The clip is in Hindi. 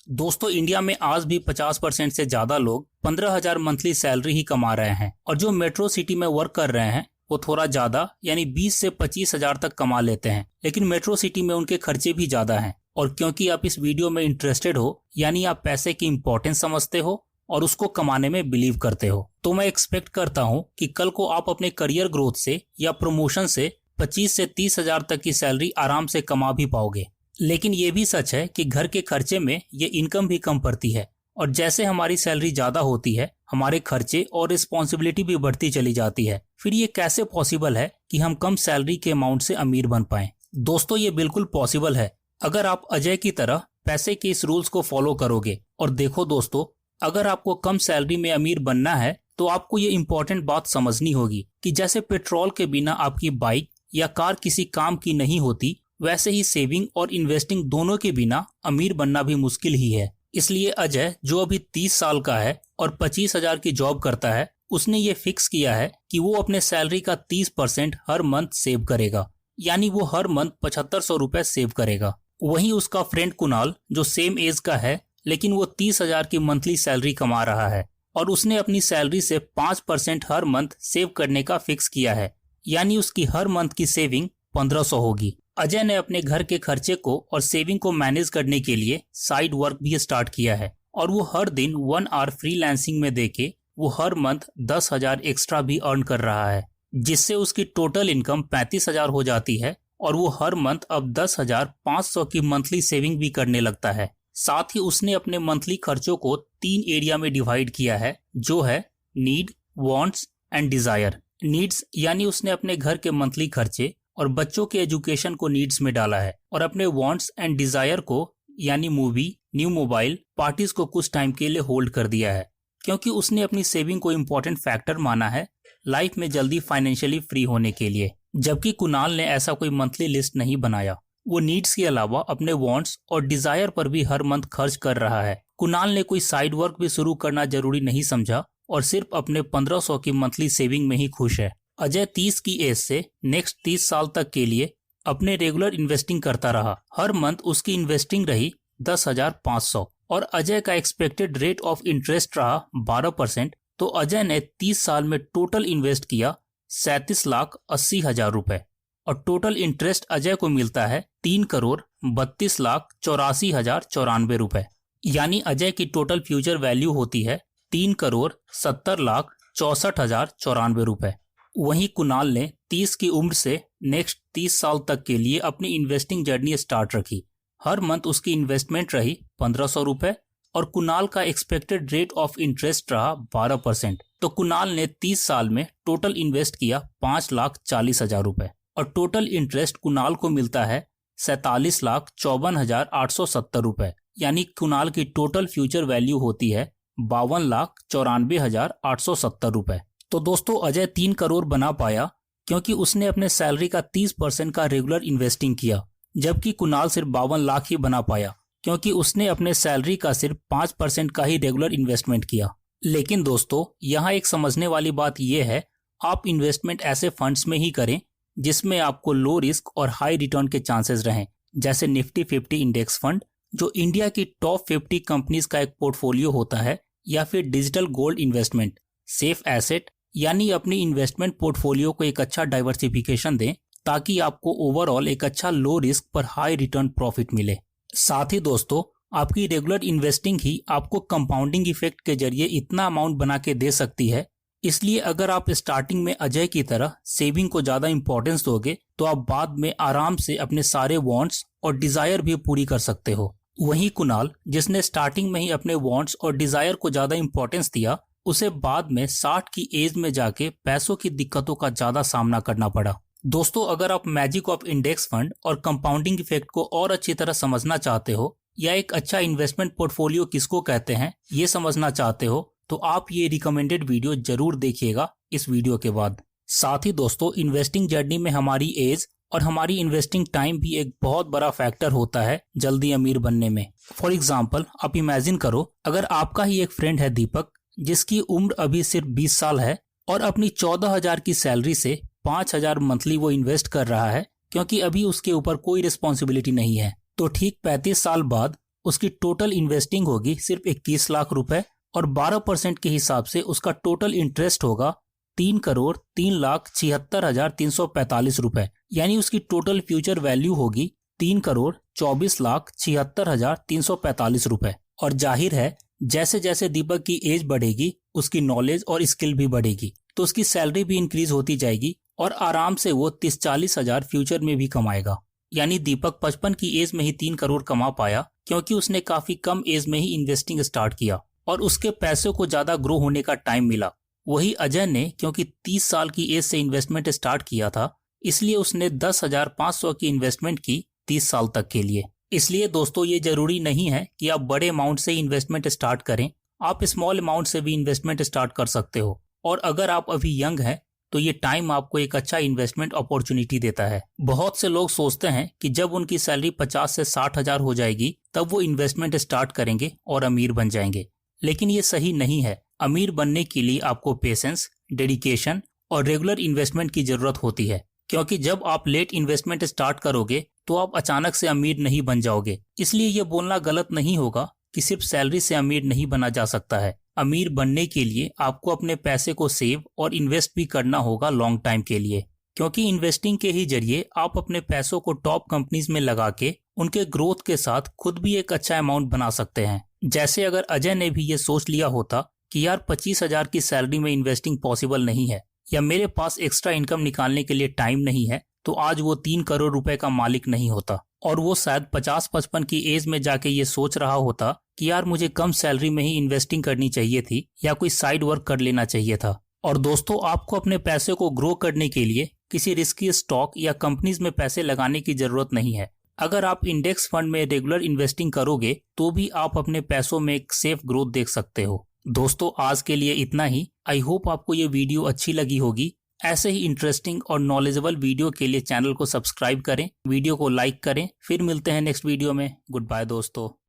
दोस्तों इंडिया में आज भी 50% से ज्यादा लोग 15,000 मंथली सैलरी ही कमा रहे हैं और जो मेट्रो सिटी में वर्क कर रहे हैं वो थोड़ा ज्यादा यानी 20 से 25,000 तक कमा लेते हैं। लेकिन मेट्रो सिटी में उनके खर्चे भी ज्यादा हैं। और क्योंकि आप इस वीडियो में इंटरेस्टेड हो यानी आप पैसे की इम्पोर्टेंस समझते हो और उसको कमाने में बिलीव करते हो, तो मैं एक्सपेक्ट करता हूँ कि कल को आप अपने करियर ग्रोथ से या प्रमोशन से 25 से 30,000 तक की सैलरी आराम से कमा भी पाओगे। लेकिन ये भी सच है कि घर के खर्चे में ये इनकम भी कम पड़ती है और जैसे हमारी सैलरी ज्यादा होती है हमारे खर्चे और रिस्पॉन्सिबिलिटी भी बढ़ती चली जाती है। फिर ये कैसे पॉसिबल है कि हम कम सैलरी के अमाउंट से अमीर बन पाएं? दोस्तों ये बिल्कुल पॉसिबल है अगर आप अजय की तरह पैसे के इस रूल्स को फॉलो करोगे। और देखो दोस्तों, अगर आपको कम सैलरी में अमीर बनना है तो आपको ये इम्पोर्टेंट बात समझनी होगी कि जैसे पेट्रोल के बिना आपकी बाइक या कार किसी काम की नहीं होती, वैसे ही सेविंग और इन्वेस्टिंग दोनों के बिना अमीर बनना भी मुश्किल ही है। इसलिए अजय जो अभी 30 साल का है और 25,000 की जॉब करता है, उसने ये फिक्स किया है कि वो अपने सैलरी का 30% हर मंथ सेव करेगा, यानी वो हर मंथ 7,500 रुपए सेव करेगा। वहीं उसका फ्रेंड कुणाल जो सेम एज का है लेकिन वो 30,000 की मंथली सैलरी कमा रहा है और उसने अपनी सैलरी से 5% हर मंथ सेव करने का फिक्स किया है, यानी उसकी हर मंथ की सेविंग 1,500 होगी। अजय ने अपने घर के खर्चे को और सेविंग को मैनेज करने के लिए साइड वर्क भी स्टार्ट किया है और वो हर दिन 1 आवर फ्रीलांसिंग में देके वो हर मंथ 10,000 एक्स्ट्रा भी अर्न कर रहा है, जिससे उसकी टोटल इनकम 35,000 हो जाती है और वो हर मंथ अब 10,500 की मंथली सेविंग भी करने लगता है। साथ ही उसने अपने मंथली खर्चों को 3 एरिया में डिवाइड किया है, जो है need, wants and desire. Needs यानी उसने अपने घर के मंथली खर्चे और बच्चों के एजुकेशन को नीड्स में डाला है और अपने वांट्स एंड डिजायर को यानी मूवी, न्यू मोबाइल, पार्टीज को कुछ टाइम के लिए होल्ड कर दिया है, क्योंकि उसने अपनी सेविंग को इम्पोर्टेंट फैक्टर माना है लाइफ में जल्दी फाइनेंशियली फ्री होने के लिए। जबकि कुणाल ने ऐसा कोई मंथली लिस्ट नहीं बनाया, वो नीड्स के अलावा अपने वांट्स और डिजायर पर भी हर मंथ खर्च कर रहा है। कुणाल ने कोई साइड वर्क भी शुरू करना जरूरी नहीं समझा और सिर्फ अपने 1,500 की मंथली सेविंग में ही खुश है। अजय 30 की एज से नेक्स्ट 30 साल तक के लिए अपने रेगुलर इन्वेस्टिंग करता रहा। हर मंथ उसकी इन्वेस्टिंग रही 10,500 और अजय का एक्सपेक्टेड रेट ऑफ इंटरेस्ट रहा 12%। तो अजय ने 30 साल में टोटल इन्वेस्ट किया 37,80,000 रुपए और टोटल इंटरेस्ट अजय को मिलता है 3,32,84,094 रुपए। यानी अजय की टोटल फ्यूचर वैल्यू होती है 3,70,64,094 रुपए। वहीं कुणाल ने 30 की उम्र से नेक्स्ट 30 साल तक के लिए अपनी इन्वेस्टिंग जर्नी स्टार्ट रखी। हर मंथ उसकी इन्वेस्टमेंट रही 1,500 रुपए और कुणाल का एक्सपेक्टेड रेट ऑफ इंटरेस्ट रहा 12%। तो कुणाल ने 30 साल में टोटल इन्वेस्ट किया 5,40,000 रुपए और टोटल इंटरेस्ट कुणाल को मिलता है 47,54,870 रुपए। यानी कुणाल की टोटल फ्यूचर वैल्यू होती है 52,94,870 रुपए। तो दोस्तों अजय 3 करोड़ बना पाया क्योंकि उसने अपने सैलरी का 30% का रेगुलर इन्वेस्टिंग किया, जबकि कुणाल सिर्फ 52 लाख ही बना पाया क्योंकि उसने अपने सैलरी का सिर्फ 5% का ही रेगुलर इन्वेस्टमेंट किया। लेकिन दोस्तों यहाँ एक समझने वाली बात यह है, आप इन्वेस्टमेंट ऐसे फंड्स में ही करें जिसमें आपको लो रिस्क और हाई रिटर्न के चांसेस रहें, जैसे निफ्टी 50 इंडेक्स फंड जो इंडिया की टॉप 50 कंपनीज का एक पोर्टफोलियो होता है, या फिर digital gold investment, safe asset, यानी अपनी इन्वेस्टमेंट पोर्टफोलियो को एक अच्छा डाइवर्सिफिकेशन दें ताकि आपको ओवरऑल एक अच्छा लो रिस्क पर हाई रिटर्न प्रॉफिट मिले। साथ ही दोस्तों आपकी रेगुलर इन्वेस्टिंग ही आपको कंपाउंडिंग इफेक्ट के जरिए इतना अमाउंट बना के दे सकती है। इसलिए अगर आप स्टार्टिंग में अजय की तरह सेविंग को ज्यादा इंपॉर्टेंस दोगे तो आप बाद में आराम से अपने सारे वांट्स और डिजायर भी पूरी कर सकते हो। वहीं कुणाल जिसने स्टार्टिंग में ही अपने वांट्स और डिजायर को ज्यादा इंपॉर्टेंस दिया, उसे बाद में 60 की एज में जाके पैसों की दिक्कतों का ज्यादा सामना करना पड़ा। दोस्तों अगर आप मैजिक ऑफ इंडेक्स फंड और कंपाउंडिंग इफेक्ट को और अच्छी तरह समझना चाहते हो या एक अच्छा इन्वेस्टमेंट पोर्टफोलियो किसको कहते हैं ये समझना चाहते हो तो आप ये रिकमेंडेड वीडियो जरूर देखिएगा इस वीडियो के बाद। साथ ही दोस्तों इन्वेस्टिंग जर्नी में हमारी एज और हमारी इन्वेस्टिंग टाइम भी एक बहुत बड़ा फैक्टर होता है जल्दी अमीर बनने में। फॉर एग्जाम्पल आप इमेजिन करो, अगर आपका ही एक फ्रेंड है दीपक, जिसकी उम्र अभी सिर्फ 20 साल है और अपनी 14,000 की सैलरी से 5,000 मंथली वो इन्वेस्ट कर रहा है क्योंकि अभी उसके ऊपर कोई रिस्पॉन्सिबिलिटी नहीं है। तो ठीक 35 साल बाद उसकी टोटल इन्वेस्टिंग होगी सिर्फ 21 लाख रुपए और 12% के हिसाब से उसका टोटल इंटरेस्ट होगा 3,03,76,345 रुपए। यानी उसकी टोटल फ्यूचर वैल्यू होगी 3,24,76,345 रुपए। और जाहिर है जैसे जैसे दीपक की एज बढ़ेगी उसकी नॉलेज और स्किल भी बढ़ेगी, तो उसकी सैलरी भी इंक्रीज होती जाएगी और आराम से वो 30-40 हजार फ्यूचर में भी कमाएगा। यानी दीपक 55 की एज में ही 3 करोड़ कमा पाया क्योंकि उसने काफी कम एज में ही इन्वेस्टिंग स्टार्ट किया और उसके पैसों को ज्यादा ग्रो होने का टाइम मिला। वही अजय ने क्योंकि 30 साल की एज से इन्वेस्टमेंट स्टार्ट किया था, इसलिए उसने 10,500 की इन्वेस्टमेंट की 30 साल तक के लिए। इसलिए दोस्तों ये जरूरी नहीं है कि आप बड़े अमाउंट से इन्वेस्टमेंट स्टार्ट करें, आप स्मॉल अमाउंट से भी इन्वेस्टमेंट स्टार्ट कर सकते हो। और अगर आप अभी यंग हैं तो ये टाइम आपको एक अच्छा इन्वेस्टमेंट अपॉर्चुनिटी देता है। बहुत से लोग सोचते हैं कि जब उनकी सैलरी 50 से 60 हजार हो जाएगी तब वो इन्वेस्टमेंट स्टार्ट करेंगे और अमीर बन जाएंगे, लेकिन ये सही नहीं है। अमीर बनने के लिए आपको पेशेंस, डेडिकेशन और रेगुलर इन्वेस्टमेंट की जरूरत होती है, क्योंकि जब आप लेट इन्वेस्टमेंट स्टार्ट करोगे तो आप अचानक से अमीर नहीं बन जाओगे। इसलिए ये बोलना गलत नहीं होगा कि सिर्फ सैलरी से अमीर नहीं बना जा सकता है। अमीर बनने के लिए आपको अपने पैसे को सेव और इन्वेस्ट भी करना होगा लॉन्ग टाइम के लिए, क्योंकि इन्वेस्टिंग के ही जरिए आप अपने पैसों को टॉप कंपनीज में लगा के उनके ग्रोथ के साथ खुद भी एक अच्छा अमाउंट बना सकते हैं। जैसे अगर अजय ने भी ये सोच लिया होता कि यार 25 हजार की सैलरी में इन्वेस्टिंग पॉसिबल नहीं है या मेरे पास एक्स्ट्रा इनकम निकालने के लिए टाइम नहीं है, तो आज वो 3 करोड़ रुपए का मालिक नहीं होता और वो शायद 50-55 की एज में जाके ये सोच रहा होता कि यार मुझे कम सैलरी में ही इन्वेस्टिंग करनी चाहिए थी या कोई साइड वर्क कर लेना चाहिए था। और दोस्तों आपको अपने पैसे को ग्रो करने के लिए किसी रिस्की स्टॉक या कंपनीज में पैसे लगाने की जरूरत नहीं है। अगर आप इंडेक्स फंड में रेगुलर इन्वेस्टिंग करोगे तो भी आप अपने पैसों में एक सेफ ग्रोथ देख सकते हो। दोस्तों आज के लिए इतना ही। आई होप आपको ये वीडियो अच्छी लगी होगी। ऐसे ही इंटरेस्टिंग और नॉलेजेबल वीडियो के लिए चैनल को सब्सक्राइब करें, वीडियो को लाइक करें। फिर मिलते हैं नेक्स्ट वीडियो में। गुड बाय दोस्तों।